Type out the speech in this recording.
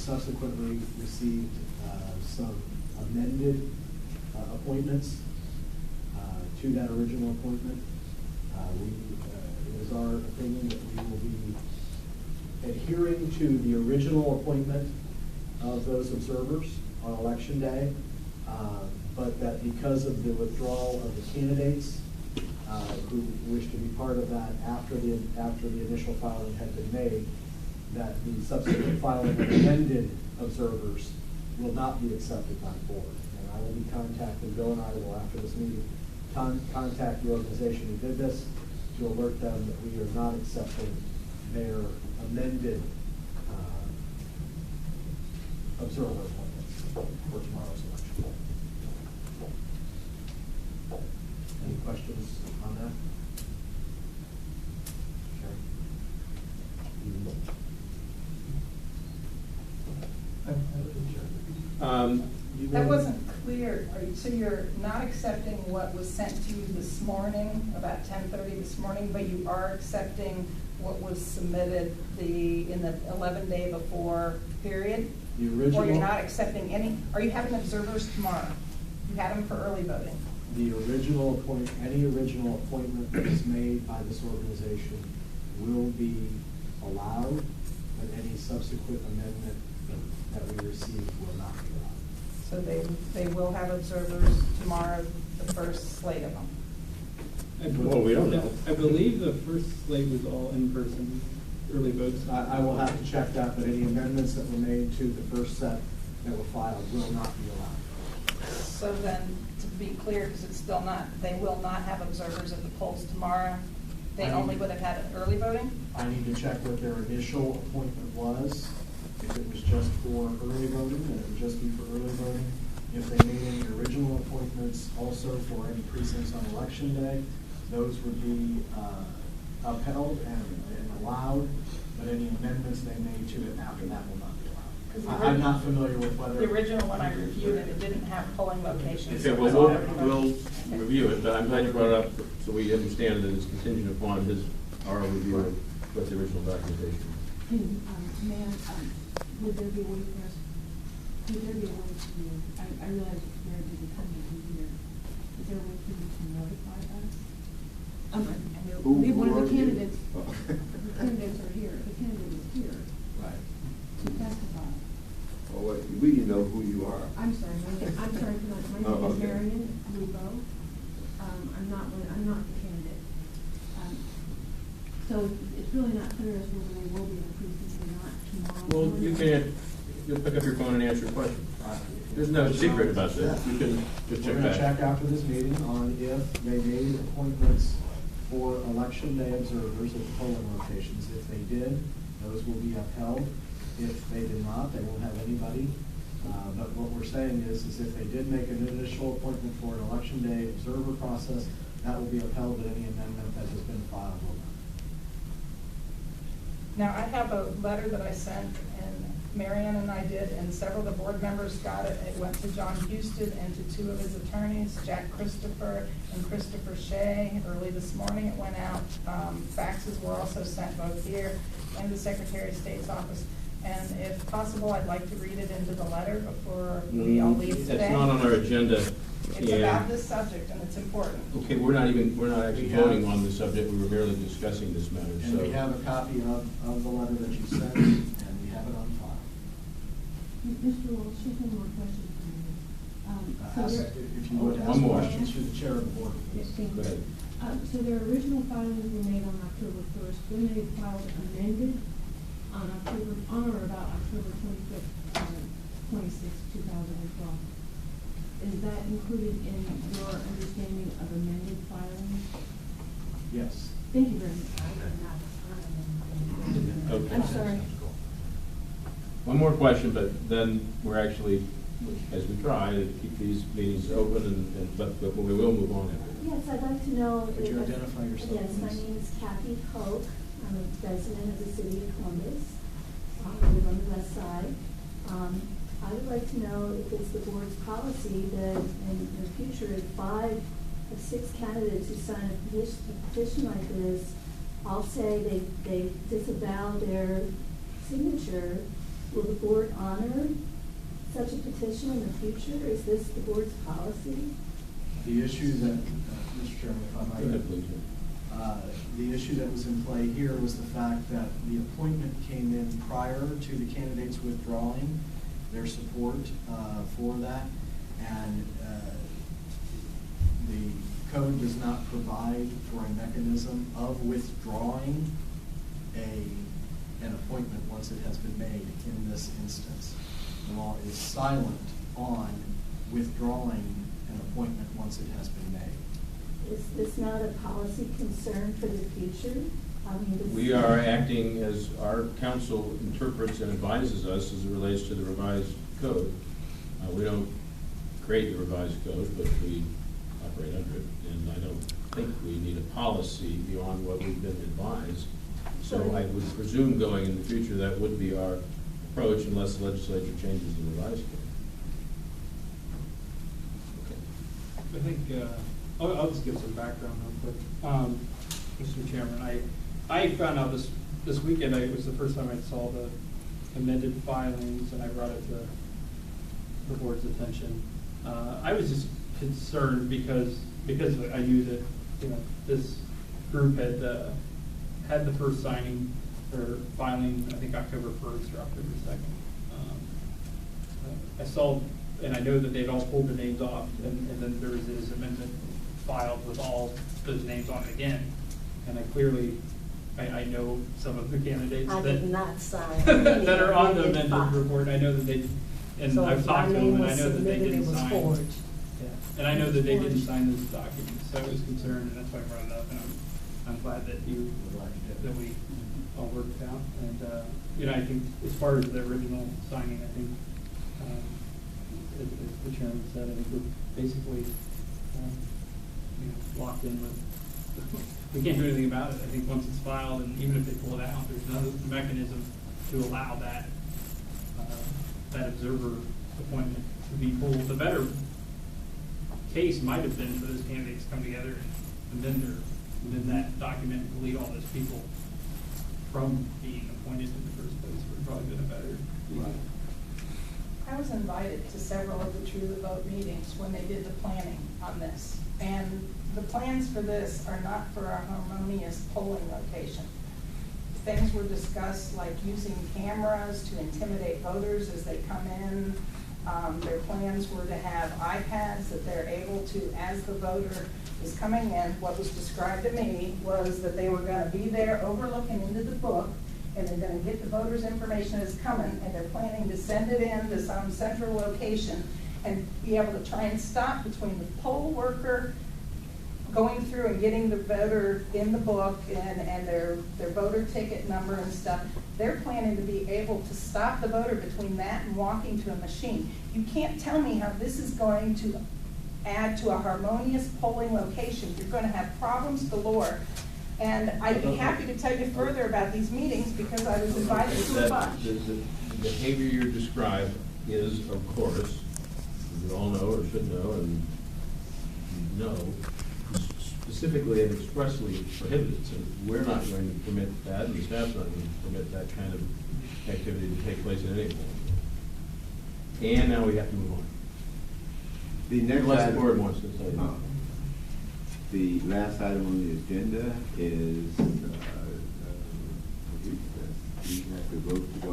subsequently received some amended appointments to that original appointment. It is our opinion that we will be adhering to the original appointment of those observers on election day, but that because of the withdrawal of the candidates who wish to be part of that after the initial filing had been made, that the subsequent filing of amended observers will not be accepted by the board. And I will be contacting, Bill and I will, after this meeting, contact the organization who did this to alert them that we are not accepting their amended observer appointments for tomorrow's election. Any questions on that? That wasn't clear. So you're not accepting what was sent to you this morning, about 10:30 this morning, but you are accepting what was submitted in the 11-day before period? The original. Or you're not accepting any? Are you having observers tomorrow? You had them for early voting? The original any original appointment that is made by this organization will be allowed, but any subsequent amendment that we receive will not be allowed. So they will have observers tomorrow, the first slate of them? Well, we don't know. I believe the first slate was all in-person early votes. I will have to check that, but any amendments that were made to the first set that were filed will not be allowed. So then, to be clear, because it's still not, they will not have observers at the polls tomorrow? They only would have had early voting? I need to check what their initial appointment was. If it was just for early voting, then it would just be for early voting. If they made any original appointments also for any precincts on election day, those would be upheld and allowed, but any amendments they made to it after that will not be allowed. I'm not familiar with whether. The original one I reviewed, and it didn't have polling locations. Okay, well, we'll review it, but I'm glad you brought it up so we understand that it's contingent upon our review of what the original documentation is. Ma'am, would there be a way for us, would there be a way to, I realize it's very busy coming in here, is there a way for you to notify us? I know one of the candidates, the candidates are here, the candidate is here. Right. To testify. Well, we know who you are. I'm sorry, my name is Marion Lugo. I'm not the candidate. So it's really not clear as to whether we will be in a precinct or not tomorrow. Well, you'll pick up your phone and answer a question. There's no secret about this. You can just check We're going to back. check after this meeting on if they made appointments for election day observers at the polling locations. If they did, those will be upheld. If they did not, they won't have anybody. But what we're saying is if they did make an initial appointment for an election day observer process, that will be upheld, but any amendment that has been filed will not. Now, I have a letter that I sent, and Marianne and I did, and several of the board members got it. It went to John Houston and to two of his attorneys, Jack Christopher and Christopher Shea. Early this morning it went out. Faxes were also sent both here and the Secretary of State's office. And if possible, I'd like to read it into the letter before we all leave today. It's not on our agenda. It's about this subject, and it's important. Okay, we're not actually voting on the subject. We were merely discussing this matter. And we have a copy of the letter that you sent, and we have it on file. Mr. Walsh, just one more question for you. If you would ask questions through the chair of the board. Yes, thank Go you. ahead. So their original filings were made on October 1st. Then they filed amended on or about October 25th, 26th, 2012. Is that included in your understanding of amended filings? Yes. Thank you very much. Okay. I'm sorry. One more question, but then we're actually, as we try to keep these meetings open, but we will move on after. Yes, I'd like to know. Could you identify yourself? Yes, my please? name is Kathy Koch. I'm a resident of the city of Columbus. I live on the west side. I would like to know if it's the board's policy that in the future, if 5 of 6 candidates who sign a petition like this all say they disavow their signature, Will the board honor such a petition in the future? Is this the board's policy? The issue that, Mr. Chairman, if I Go might. ahead, please. The issue that was in play here was the fact that the appointment came in prior to the candidates withdrawing their support for that, and the code does not provide for a mechanism of withdrawing an appointment once it has been made in this instance. The law is silent on withdrawing an appointment once it has been made. Is this not a policy concern for the future? I mean, this- We are acting as our council interprets and advises us as it relates to the revised code. We don't create the revised code, but we operate under it, and I don't think we need a policy beyond what we've been advised. So I would presume going in the future, that would be our approach unless the legislature changes the revised code. I think, I'll just give some background real quick. Mr. Chairman, I found out this weekend, it was the first time I saw the amended filings, and I brought it to the board's attention. I was just concerned because I knew that, this group had the first signing or filing, I think October 1st or October 2nd. I saw, and I know that they'd all pulled the names off, and then there was this amendment filed with all those names on it again. And I know some of the candidates I that did not sign any that are on the amended amended file. report. I know that they, and So I've if my talked to them, name and I was know that they submitted, didn't it was sign. forged. Yeah, and I know that they didn't Forged. sign those documents, so I was concerned, and that's why I brought it up, and I'm glad that that we all worked out. And, I think as far as the original signing, I think, as the chairman said, I think we're basically, locked in with, we can't do anything about it. I think once it's filed, and even if they pull it out, there's no mechanism to allow that, that observer appointment to be pulled. The better case might have been for those candidates to come together and then that document and delete all those people from being appointed in the first place would probably been a better. I was invited to several of the True the Vote meetings when they did the planning on this. And the plans for this are not for a harmonious polling location. Things were discussed like using cameras to intimidate voters as they come in. Their plans were to have iPads that they're able to, as the voter is coming in, what was described to me was that they were gonna be there overlooking into the book, and they're gonna get the voters' information as coming, and they're planning to send it in to some central location and be able to try and stop between the poll worker going through and getting the voter in the book and their voter ticket number and stuff. They're planning to be able to stop the voter between that and walking to a machine. You can't tell me how this is going to add to a harmonious polling location. You're going to have problems galore. And I'd be happy to tell you further about these meetings because I was invited to a bunch. The behavior you describe is, of course, as we all know or should know and know, specifically and expressly prohibited. So we're not going to permit that, and the staff's not going to permit that kind of activity to take place in any form. And now we have to move on. The next Unless the item- board wants to say. The last item on the agenda is, we have to vote to go